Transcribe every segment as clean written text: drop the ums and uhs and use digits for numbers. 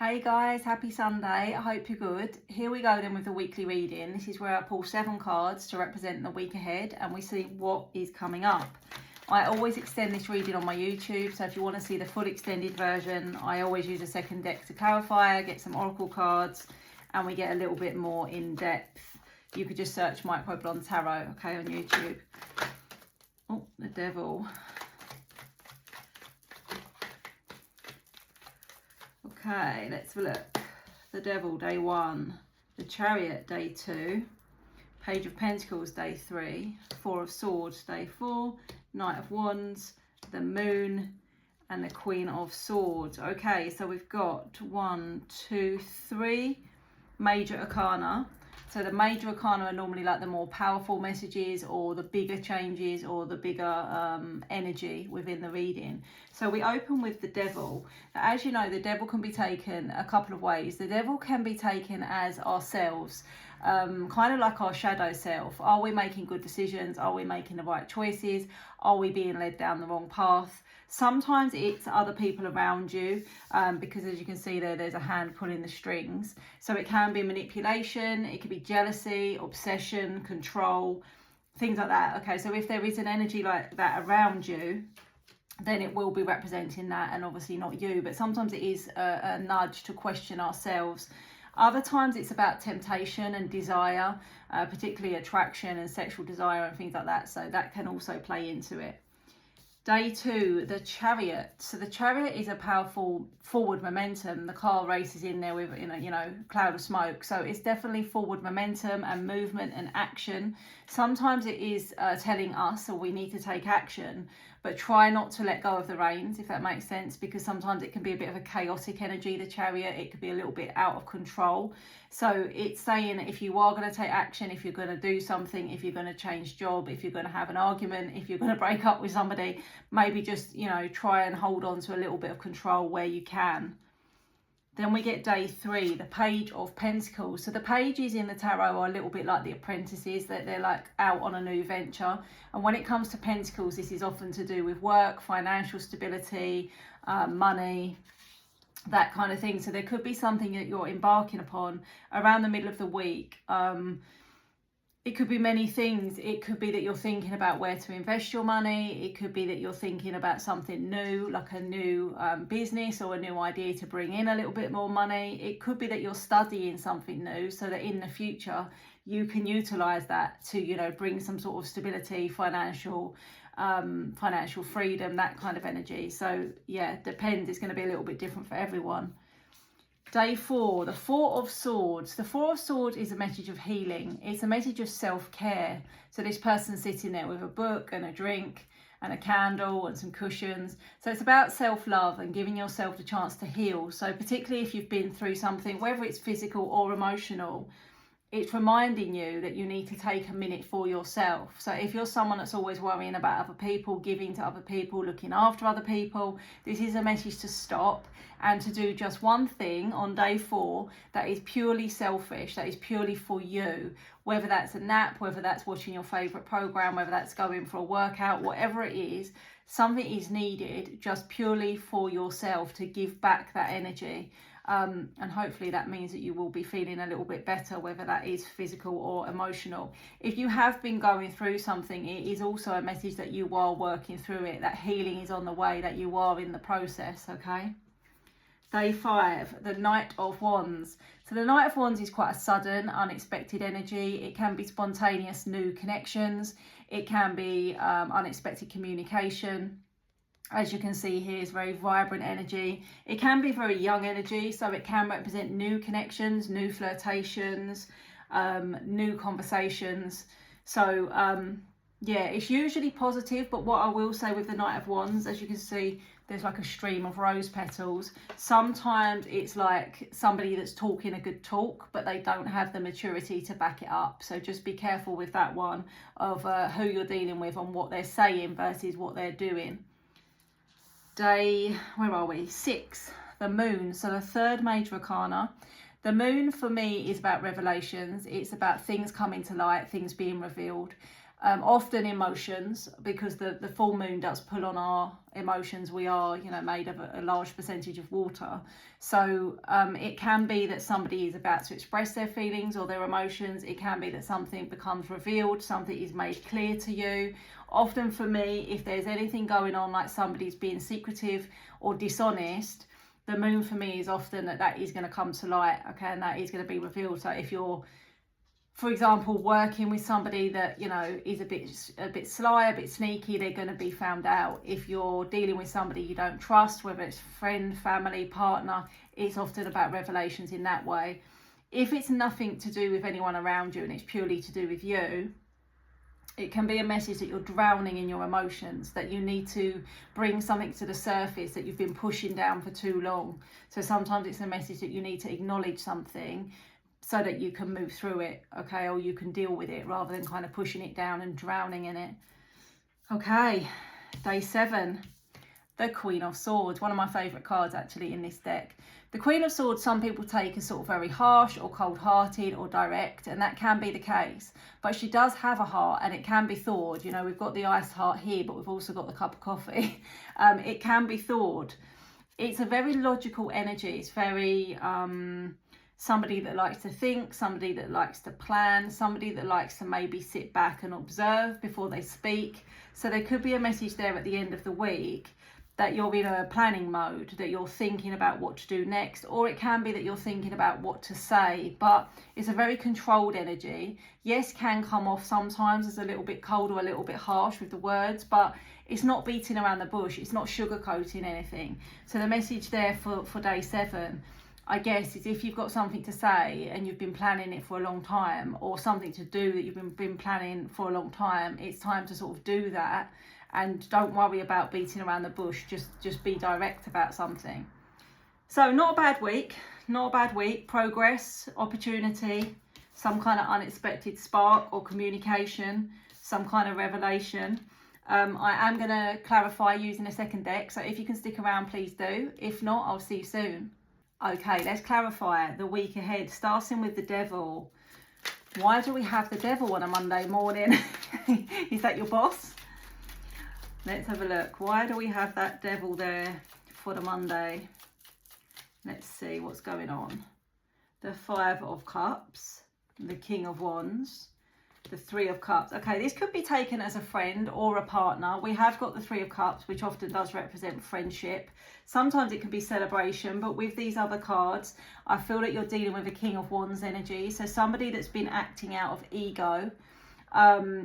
Hey guys, happy Sunday. I hope you're good. Here we go then with the weekly reading. This is where I pull 7 cards to represent the week ahead and we see what is coming up. I always extend this reading on my YouTube, so if you want to see the full extended version, I always use a second deck to clarify. I get some oracle cards and we get a little bit more in depth. You could just search Microblonde Tarot, okay, on YouTube. Oh, the Devil. Okay, let's have a look. The Devil, day 1. The Chariot, day 2. Page of Pentacles, day 3. 4 of Swords, day 4. Knight of Wands, the Moon, and the Queen of Swords. Okay, so we've got 1, 2, 3 major arcana. So the major arcana are normally like the more powerful messages or the bigger changes or the bigger energy within the reading. So we open with the Devil. Now, as you know, the Devil can be taken a couple of ways. The Devil can be taken as ourselves, kind of like our shadow self. Are we making good decisions? Are we making the right choices? Are we being led down the wrong path? Sometimes it's other people around you, because as you can see there, there's a hand pulling the strings. So it can be manipulation, it could be jealousy, obsession, control, things like that. Okay, so if there is an energy like that around you, then it will be representing that, and obviously not you. But sometimes it is a nudge to question ourselves. Other times it's about temptation and desire, particularly attraction and sexual desire and things like that. So that can also play into it. Day 2, the Chariot. So the Chariot is a powerful forward momentum. The car races in there with cloud of smoke. So it's definitely forward momentum and movement and action. Sometimes it is telling us, or we need to take action, but try not to let go of the reins, if that makes sense, because sometimes it can be a bit of a chaotic energy, the Chariot. It could be a little bit out of control. So it's saying if you are going to take action, if you're going to do something, if you're going to change job, if you're going to have an argument, if you're going to break up with somebody, maybe just, try and hold on to a little bit of control where you can. Then we get day 3, the Page of Pentacles. So the pages in the tarot are a little bit like the apprentices, that they're like out on a new venture. And when it comes to Pentacles, this is often to do with work, financial stability, money, that kind of thing. So there could be something that you're embarking upon around the middle of the week. It could be many things. It could be that you're thinking about where to invest your money. It could be that you're thinking about something new, like a new business or a new idea to bring in a little bit more money. It could be that you're studying something new so that in the future you can utilize that to, bring some sort of stability, financial freedom, that kind of energy. So yeah, depends. It's going to be a little bit different for everyone. Day 4, the 4 of Swords. The 4 of Swords is a message of healing. It's a message of self-care. So this person's sitting there with a book and a drink and a candle and some cushions. So it's about self-love and giving yourself the chance to heal. So particularly if you've been through something, whether it's physical or emotional, it's reminding you that you need to take a minute for yourself. So if you're someone that's always worrying about other people, giving to other people, looking after other people, this is a message to stop and to do just one thing on day 4 that is purely selfish, that is purely for you. Whether that's a nap, whether that's watching your favourite programme, whether that's going for a workout, whatever it is, something is needed just purely for yourself to give back that energy. And hopefully that means that you will be feeling a little bit better, whether that is physical or emotional. If you have been going through something, it is also a message that you are working through it, that healing is on the way, that you are in the process, okay? Day 5, the Knight of Wands. So the Knight of Wands is quite a sudden, unexpected energy. It can be spontaneous new connections. It can be unexpected communication. As you can see here, it's very vibrant energy. It can be very young energy, so it can represent new connections, new flirtations, new conversations. So yeah, it's usually positive, but what I will say with the Knight of Wands, as you can see, there's like a stream of rose petals. Sometimes it's like somebody that's talking a good talk, but they don't have the maturity to back it up. So just be careful with that one, of who you're dealing with and what they're saying versus what they're doing. Day, where are we? 6, the Moon. So the 3rd major arcana. The Moon for me is about revelations. It's about things coming to light, things being revealed. Often emotions, because the full moon does pull on our emotions. We are, you know, made of a large percentage of water. So it can be that somebody is about to express their feelings or their emotions. It can be that something becomes revealed, something is made clear to you. Often for me, if there's anything going on, like somebody's being secretive or dishonest, the moon for me is often that is going to come to light, okay, and that is going to be revealed. So if you're, for example, working with somebody that, you know, is a bit sly, a bit sneaky, they're going to be found out. If you're dealing with somebody you don't trust, whether it's friend, family, partner, it's often about revelations in that way. If it's nothing to do with anyone around you and it's purely to do with you, it can be a message that you're drowning in your emotions, that you need to bring something to the surface that you've been pushing down for too long. So sometimes it's a message that you need to acknowledge something so that you can move through it, okay, or you can deal with it rather than kind of pushing it down and drowning in it. Okay, day 7, the Queen of Swords, one of my favourite cards actually in this deck. The Queen of Swords, some people take as sort of very harsh or cold-hearted or direct, and that can be the case. But she does have a heart, and it can be thawed. You know, we've got the ice heart here, but we've also got the cup of coffee. It can be thawed. It's a very logical energy. It's very somebody that likes to think, somebody that likes to plan, somebody that likes to maybe sit back and observe before they speak. So there could be a message there at the end of the week that you're in a planning mode, that you're thinking about what to do next, or it can be that you're thinking about what to say, but it's a very controlled energy. Yes, can come off sometimes as a little bit cold or a little bit harsh with the words, but it's not beating around the bush, it's not sugarcoating anything. So the message there for day 7, I guess, is if you've got something to say and you've been planning it for a long time, or something to do that you've been planning for a long time, it's time to sort of do that. And don't worry about beating around the bush, just be direct about something. So not a bad week, progress, opportunity, some kind of unexpected spark or communication, some kind of revelation. I am going to clarify using a second deck, so if you can stick around, please do. If not, I'll see you soon. Okay, let's clarify the week ahead, starting with the Devil. Why do we have the Devil on a Monday morning? Is that your boss? Let's have a look. Why do we have that Devil there for the Monday? Let's see what's going on. The 5 of Cups, the King of Wands, the 3 of Cups. Okay, this could be taken as a friend or a partner. We have got the 3 of Cups, which often does represent friendship. Sometimes it can be celebration, but with these other cards, I feel that you're dealing with a King of Wands energy. So somebody that's been acting out of ego.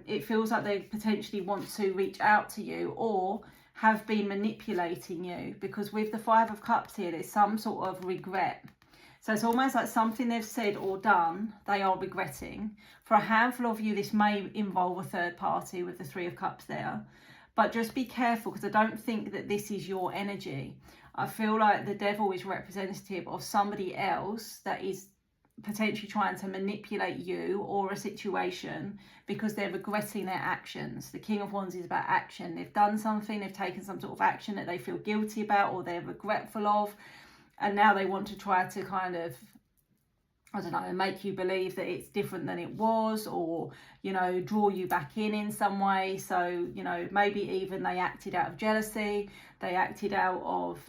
It feels like they potentially want to reach out to you or have been manipulating you, because with the 5 of Cups here, there's some sort of regret. So it's almost like something they've said or done, they are regretting. For a handful of you, this may involve a third party with the 3 of Cups there. But just be careful, because I don't think that this is your energy. I feel like the Devil is representative of somebody else that is potentially trying to manipulate you or a situation because they're regretting their actions. The King of Wands is about action. They've done something, they've taken some sort of action that they feel guilty about or they're regretful of, and now they want to try to kind of, I don't know, make you believe that it's different than it was, or, you know, draw you back in some way. So, you know, maybe even they acted out of jealousy, they acted out of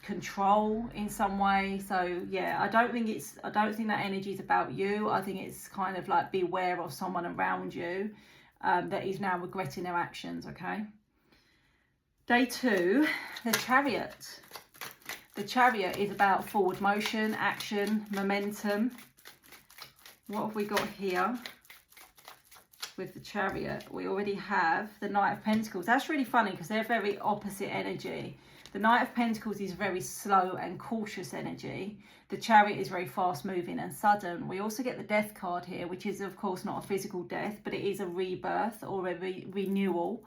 control in some way. So yeah, I don't think that energy is about you. I think it's kind of like beware of someone around you that is now regretting their actions. Okay, day 2, the Chariot. The Chariot is about forward motion, action, momentum. What have we got here with the Chariot? We already have the Knight of Pentacles. That's really funny because they're very opposite energy. The Knight of Pentacles is very slow and cautious energy. The Chariot is very fast moving and sudden. We also get the Death card here, which is of course not a physical death, but it is a rebirth or a renewal.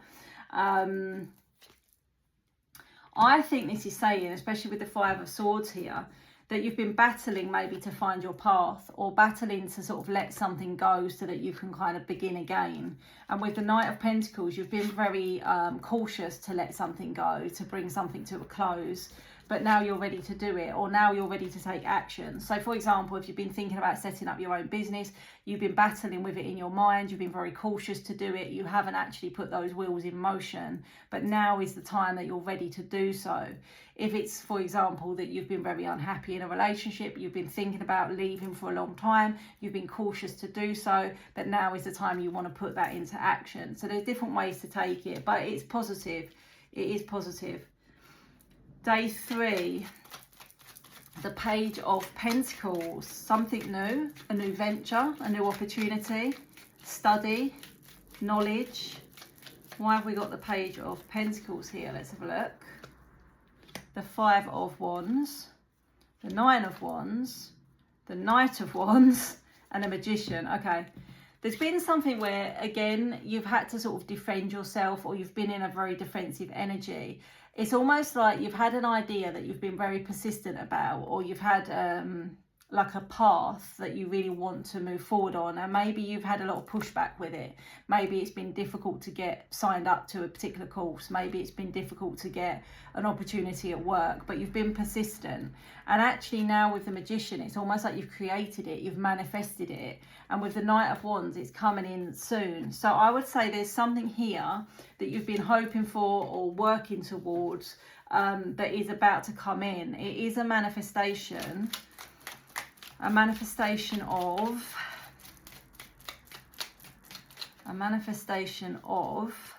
I think this is saying, especially with the 5 of Swords here, that you've been battling maybe to find your path, or battling to sort of let something go so that you can kind of begin again. And with the Knight of Pentacles, you've been very cautious to let something go, to bring something to a close, but now you're ready to do it, or now you're ready to take action. So for example, if you've been thinking about setting up your own business, you've been battling with it in your mind, you've been very cautious to do it, you haven't actually put those wheels in motion, but now is the time that you're ready to do so. If it's, for example, that you've been very unhappy in a relationship, you've been thinking about leaving for a long time, you've been cautious to do so, but now is the time you want to put that into action. So there's different ways to take it, but it's positive. It is positive. Day 3, the Page of Pentacles, something new, a new venture, a new opportunity, study, knowledge. Why have we got the Page of Pentacles here? Let's have a look. The 5 of Wands, the 9 of Wands, the Knight of Wands, and the Magician. Okay. There's been something where, again, you've had to sort of defend yourself, or you've been in a very defensive energy. It's almost like you've had an idea that you've been very persistent about, or you've had like a path that you really want to move forward on, and maybe you've had a lot of pushback with it. Maybe it's been difficult to get signed up to a particular course. Maybe it's been difficult to get an opportunity at work, but you've been persistent. And actually now with the Magician, it's almost like you've created it, you've manifested it. And with the Knight of Wands, it's coming in soon. So I would say there's something here that you've been hoping for or working towards that is about to come in. It is a manifestation of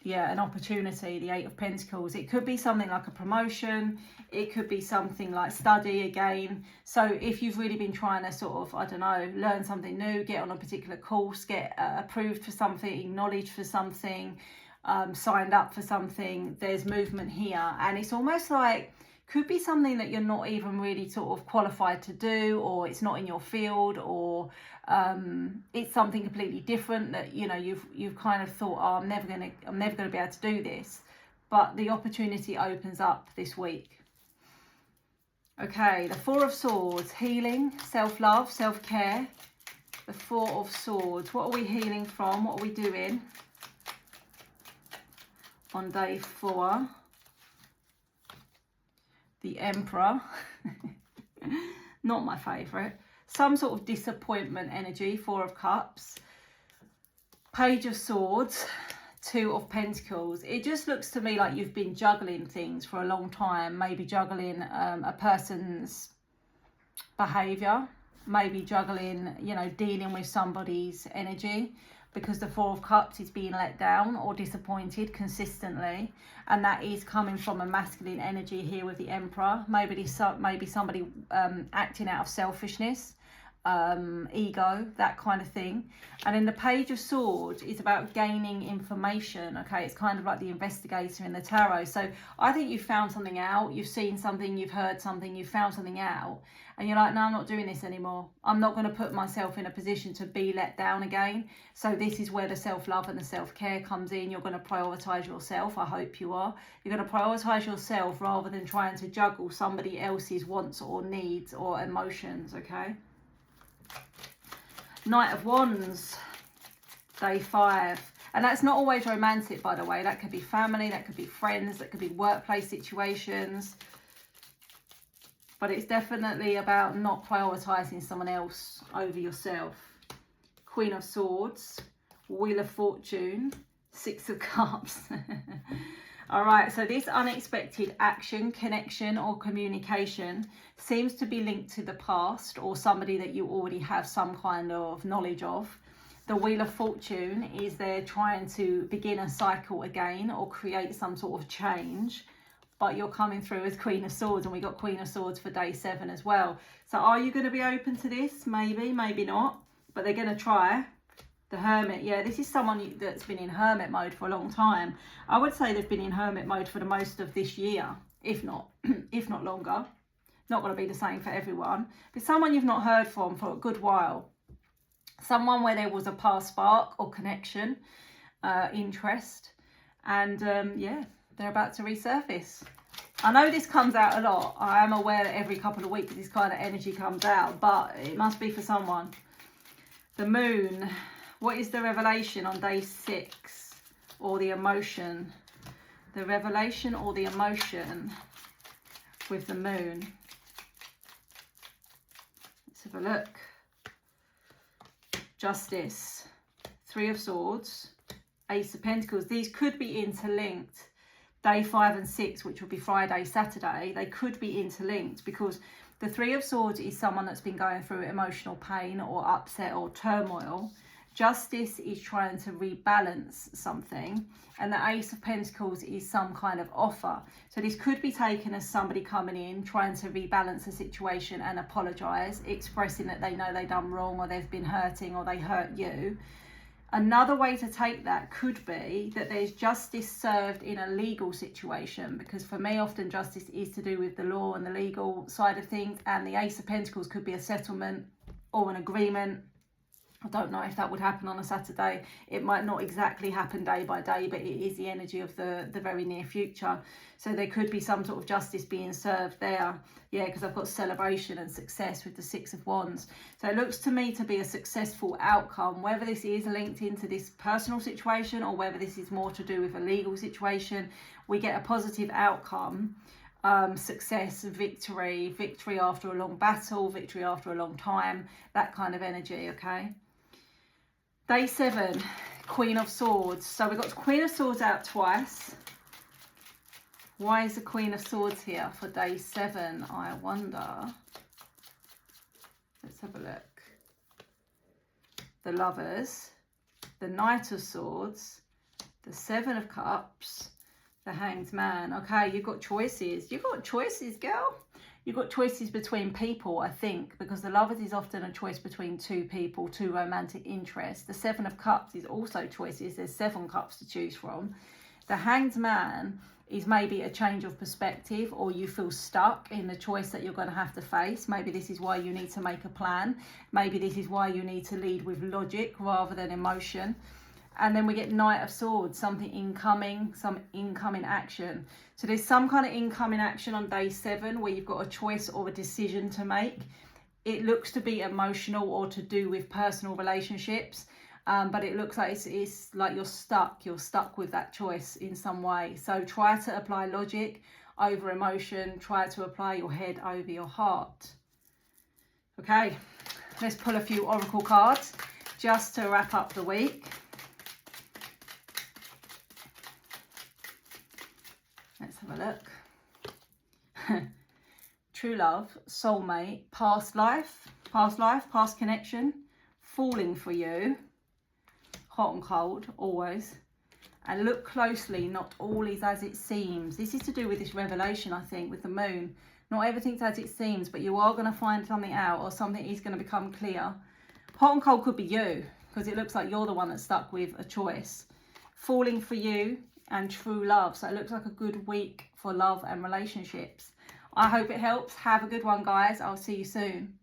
yeah, an opportunity, the 8 of Pentacles. It could be something like a promotion, it could be something like study again. So if you've really been trying to sort of, I don't know, learn something new, get on a particular course, get approved for something, acknowledged for something, signed up for something, there's movement here. And it's almost like, could be something that you're not even really sort of qualified to do, or it's not in your field, or it's something completely different that, you know, you've kind of thought, oh, I'm never gonna be able to do this, but the opportunity opens up this week. Okay, the 4 of Swords, healing, self-love, self-care. The 4 of Swords, what are we healing from? What are we doing on day 4? The Emperor, not my favourite. Some sort of disappointment energy, 4 of Cups. Page of Swords, 2 of Pentacles. It just looks to me like you've been juggling things for a long time. Maybe juggling a person's behaviour. Maybe juggling, you know, dealing with somebody's energy. Because the 4 of Cups is being let down or disappointed consistently, and that is coming from a masculine energy here with the Emperor. Maybe somebody acting out of selfishness, ego, that kind of thing. And then the Page of Swords is about gaining information. Okay, it's kind of like the investigator in the tarot. So I think you've found something out, you've seen something, you've heard something, you've found something out, and you're like, no, I'm not doing this anymore. I'm not going to put myself in a position to be let down again. So this is where the self-love and the self-care comes in. You're going to prioritise yourself. I hope you are. You're going to prioritise yourself rather than trying to juggle somebody else's wants or needs or emotions, okay? Knight of Wands, day 5. And that's not always romantic, by the way. That could be family, that could be friends, that could be workplace situations. But it's definitely about not prioritising someone else over yourself. Queen of Swords, Wheel of Fortune, 6 of Cups. All right, so this unexpected action, connection or communication seems to be linked to the past or somebody that you already have some kind of knowledge of. The Wheel of Fortune is there trying to begin a cycle again or create some sort of change. But you're coming through as Queen of Swords, and we got Queen of Swords for day 7 as well. So are you going to be open to this? Maybe, maybe not. But they're going to try. The Hermit, yeah, this is someone that's been in hermit mode for a long time. I would say they've been in hermit mode for the most of this year, if not longer. Not going to be the same for everyone. But someone you've not heard from for a good while. Someone where there was a past spark or connection, interest. And yeah, they're about to resurface. I know this comes out a lot. I am aware that every couple of weeks this kind of energy comes out, but it must be for someone. The Moon. What is the revelation on day 6? Or the emotion? The revelation or the emotion? with the moon. Let's have a look. Justice, Three of Swords, Ace of Pentacles. These could be interlinked. Day 5 and 6, which will be Friday, Saturday, they could be interlinked, because the Three of Swords is someone that's been going through emotional pain or upset or turmoil. Justice is trying to rebalance something, and the Ace of Pentacles is some kind of offer. So this could be taken as somebody coming in, trying to rebalance the situation and apologise, expressing that they know they've done wrong, or they've been hurting, or they hurt you. Another way to take that could be that there's justice served in a legal situation, because for me, often justice is to do with the law and the legal side of things, and the Ace of Pentacles could be a settlement or an agreement. I don't know if that would happen on a Saturday. It might not exactly happen day by day, but it is the energy of the very near future. So there could be some sort of justice being served there. Yeah, because I've got celebration and success with the Six of Wands. So it looks to me to be a successful outcome, whether this is linked into this personal situation or whether this is more to do with a legal situation. We get a positive outcome. Success, victory after a long battle, victory after a long time, that kind of energy. Okay, day 7, Queen of Swords. So we've got Queen of Swords out twice. Why is the Queen of Swords here for day 7, I wonder? Let's have a look. The Lovers, the Knight of Swords, the Seven of Cups, the Hanged Man. Okay, you've got choices. You've got choices, girl. You've got choices between people, I think, because the Lovers is often a choice between two people, two romantic interests. The Seven of Cups is also choices. There's 7 cups to choose from. The Hanged Man is maybe a change of perspective, or you feel stuck in the choice that you're going to have to face. Maybe this is why you need to make a plan. Maybe this is why you need to lead with logic rather than emotion. And then we get Knight of Swords, something incoming, some incoming action. So there's some kind of incoming action on day 7 where you've got a choice or a decision to make. It looks to be emotional or to do with personal relationships. But it looks like it's like you're stuck with that choice in some way. So try to apply logic over emotion. Try to apply your head over your heart. Okay, let's pull a few oracle cards just to wrap up the week. Let's have a look. True love, soulmate, past life, past connection, falling for you. Hot and cold, always. And look closely, not all is as it seems. This is to do with this revelation, I think, with the moon. Not everything's as it seems, but you are going to find something out, or something is going to become clear. Hot and cold could be you, because it looks like you're the one that's stuck with a choice. Falling for you and true love. So it looks like a good week for love and relationships. I hope it helps. Have a good one, guys. I'll see you soon.